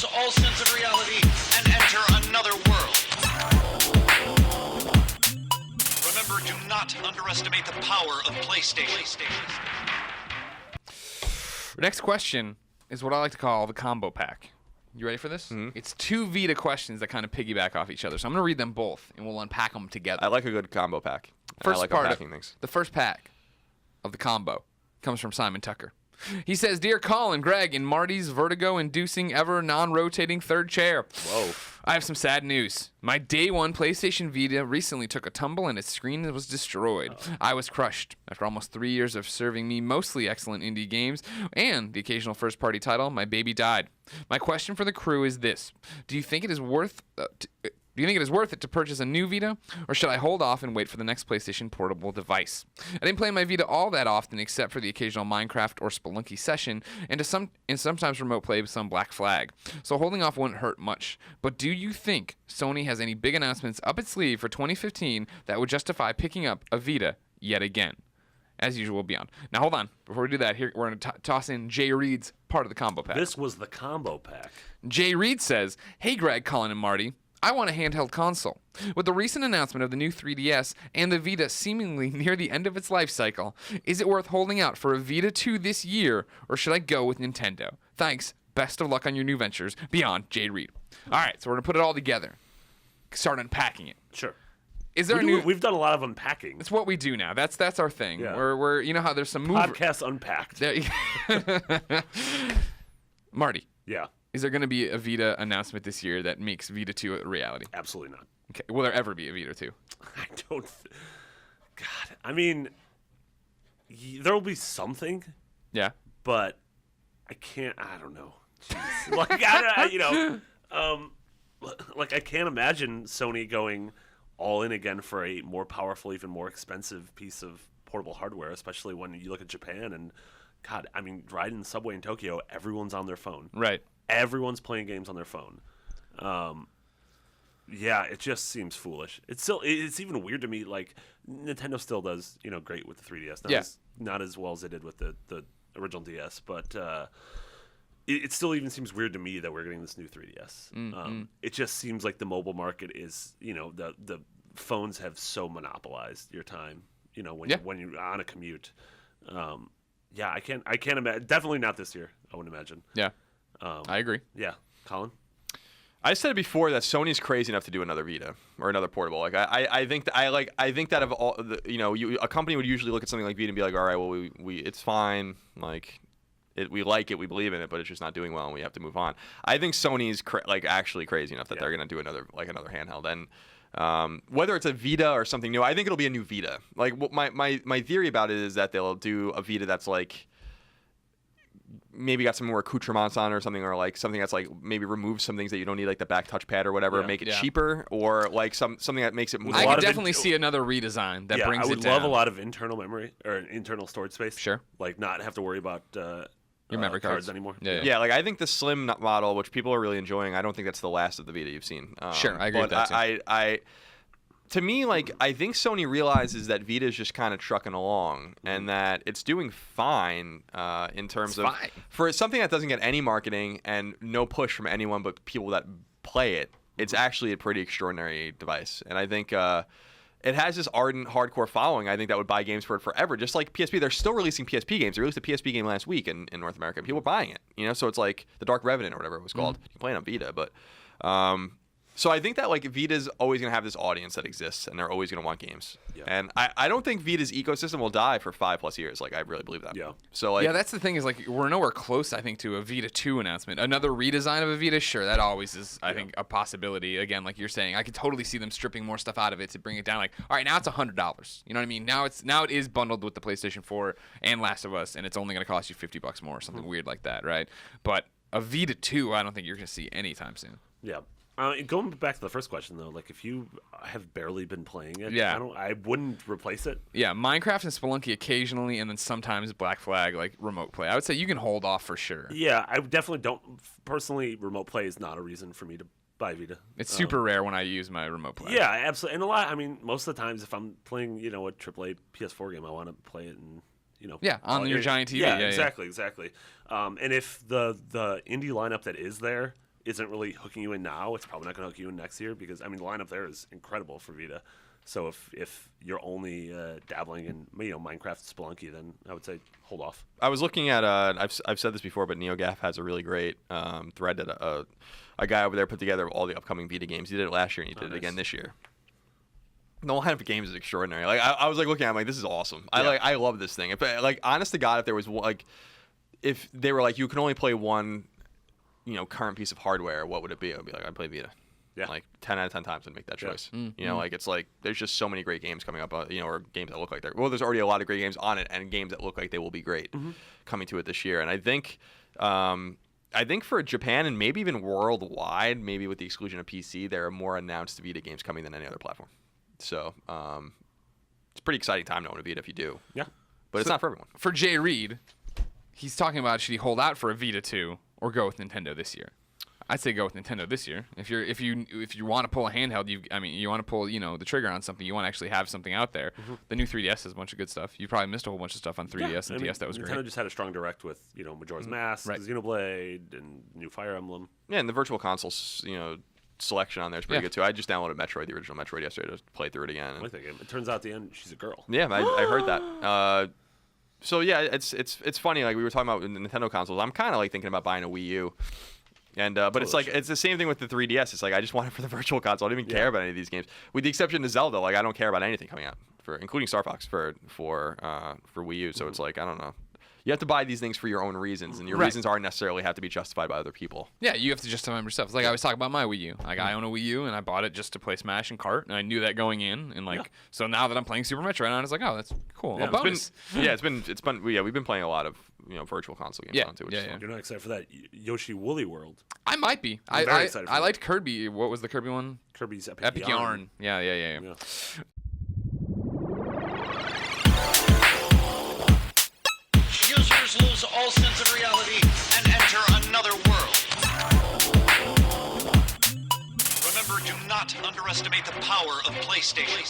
lose all sense of reality and enter another world. Remember, do not underestimate the power of PlayStation. Next question is what I like to call the combo pack. You ready for this? Mm-hmm. It's 2 Vita questions that kind of piggyback off each other. So I'm going to read them both, and we'll unpack them together. I like a good combo pack. First I like part unpacking things. The first pack of the combo comes from Simon Tucker. He says, Dear Colin, Greg, and Marty's vertigo-inducing, ever non-rotating third chair. Whoa. I have some sad news. My day one PlayStation Vita recently took a tumble and its screen was destroyed. I was crushed. After almost 3 years of serving me mostly excellent indie games and the occasional first-party title, my baby died. My question for the crew is this. Do you think it is worth it to purchase a new Vita, or should I hold off and wait for the next PlayStation portable device? I didn't play my Vita all that often except for the occasional Minecraft or Spelunky session and sometimes remote play with some Black Flag, so holding off wouldn't hurt much. But do you think Sony has any big announcements up its sleeve for 2015 that would justify picking up a Vita yet again? As usual, Beyond. Now, hold on. Before we do that, here we're going to toss in Jay Reed's part of the combo pack. This was the combo pack. Jay Reed says, Hey, Greg, Colin, and Marty. I want a handheld console. With the recent announcement of the new 3DS and the Vita seemingly near the end of its life cycle, is it worth holding out for a Vita 2 this year, or should I go with Nintendo? Thanks. Best of luck on your new ventures. Beyond, Jay Reed. All right, so we're going to put it all together. Start unpacking it. Sure. Is there We've done a lot of unpacking. It's what we do now. That's our thing. Yeah. We're you know how there's some Podcast unpacked. Marty. Yeah. Is there going to be a Vita announcement this year that makes Vita 2 a reality? Absolutely not. Okay. Will there ever be a Vita 2? I don't. God, I mean, there will be something. Yeah. But I can't. I don't know. Jeez. Like I can't imagine Sony going all in again for a more powerful, even more expensive piece of portable hardware, especially when you look at Japan and, God, I mean, riding the subway in Tokyo, everyone's on their phone. Right. Everyone's playing games on their phone. Yeah, it just seems foolish. It's even weird to me. Like, Nintendo still does, great with the 3DS. Not as well as they did with the original DS, but it still even seems weird to me that we're getting this new 3DS. It just seems like the mobile market is, the phones have so monopolized your time. When you're on a commute. Yeah, I can't imagine. Definitely not this year, I would imagine. Yeah. I agree. Yeah. Colin? I said it before that Sony's crazy enough to do another Vita or another portable. Like I think that of all a company would usually look at something like Vita and be like, all right, well we it's fine, like we like it, we believe in it, but it's just not doing well and we have to move on. I think Sony's actually crazy enough that they're gonna do another handheld, and whether it's a Vita or something new, I think it'll be a new Vita. Like my theory about it is that they'll do a Vita that's like maybe got some more accoutrements on it or something, or like something that's like maybe remove some things that you don't need, like the back touchpad or whatever, make it cheaper, or like something that makes it more. I could definitely see another redesign that brings it down. I would love a lot of internal memory or internal storage space. Sure. Like not have to worry about your memory cards anymore. Yeah, like I think the slim model, which people are really enjoying, I don't think that's the last of the Vita you've seen. Sure, I agree with that too. To me, like, I think Sony realizes that Vita's just kind of trucking along and that it's doing fine in terms of for something that doesn't get any marketing and no push from anyone but people that play it. It's actually a pretty extraordinary device, and I think it has this ardent, hardcore following. I think that would buy games for it forever. Just like PSP, they're still releasing PSP games. They released a PSP game last week in North America. People are buying it, So it's like the Dark Revenant or whatever it was called. You can play it on Vita, but. So I think that like Vita's always going to have this audience that exists, and they're always going to want games. Yeah. And I don't think Vita's ecosystem will die for 5+ years. Like I really believe that. Yeah. So like that's the thing is like we're nowhere close, I think, to a Vita 2 announcement. Another redesign of a Vita, sure, that always is, I think, a possibility. Again, like you're saying, I could totally see them stripping more stuff out of it to bring it down. Like, all right, now it's $100. You know what I mean? Now it is bundled with the PlayStation 4 and Last of Us, and it's only going to cost you $50 more or something weird like that, right? But a Vita 2, I don't think you're going to see anytime soon. Yeah. Going back to the first question though, like if you have barely been playing it, I wouldn't replace it. Yeah, Minecraft and Spelunky occasionally, and then sometimes Black Flag, like remote play. I would say you can hold off for sure. Yeah, I definitely don't. Personally, remote play is not a reason for me to buy Vita. It's super rare when I use my remote play. Yeah, absolutely. And most of the times, if I'm playing, a AAA PS4 game, I want to play it in. On your giant TV. Yeah, exactly. And if the indie lineup that is there isn't really hooking you in now, it's probably not going to hook you in next year because the lineup there is incredible for Vita. So if you're only dabbling in Minecraft Spelunky, then I would say hold off. I was looking at I've said this before, but NeoGaf has a really great thread that a guy over there put together all the upcoming Vita games. He did it last year and he did it again this year. The lineup of games is extraordinary. Like I was like looking at it, I'm like, this is awesome. Yeah. I love this thing. If honest to God, if there was if they were like you can only play one current piece of hardware, what would it be? I would be like, I'd play Vita. Yeah. Like 10 out of 10 times I'd make that choice. Like it's like there's just so many great games coming up, or games that look like there's already a lot of great games on it and games that look like they will be great coming to it this year. And I think for Japan and maybe even worldwide, maybe with the exclusion of PC, there are more announced Vita games coming than any other platform. So it's a pretty exciting time to own a Vita if you do. Yeah. But it's not for everyone. For Jay Reed, he's talking about should he hold out for a Vita 2 or go with Nintendo this year? I'd say go with Nintendo this year. If you want to pull a handheld, you want to pull the trigger on something. You want to actually have something out there. The new 3DS has a bunch of good stuff. You probably missed a whole bunch of stuff on 3DS and DS that was Nintendo great. just had a strong direct with Majora's Mask, Xenoblade, and new Fire Emblem. Yeah, and the Virtual Consoles selection on there is pretty good too. I just downloaded Metroid, the original Metroid, yesterday to play through it again. I like that game. It turns out at the end she's a girl. Yeah, I heard that. So yeah, it's funny. Like we were talking about the Nintendo consoles. I'm kind of like thinking about buying a Wii U. And but it's like it's the same thing with the 3DS. It's like I just want it for the Virtual Console. I don't even care about any of these games, with the exception of Zelda. Like I don't care about anything coming out including Star Fox for Wii U. So it's like I don't know. You have to buy these things for your own reasons, and your reasons aren't necessarily have to be justified by other people. Yeah, you have to justify them yourself. It's like I was talking about my Wii U. Like I own a Wii U, and I bought it just to play Smash and Kart, and I knew that going in. And so now that I'm playing Super Metroid, I was like, oh, that's cool. Yeah, a bonus. We've been playing a lot of Virtual Console games on too. Which is fun. You're not excited for that Yoshi Woolly World? I might be. I'm very excited for I that. liked Kirby. What was the Kirby one? Kirby's Epic Yarn. Yeah. Users lose all sense of reality and enter another world. Remember, do not underestimate the power of PlayStation.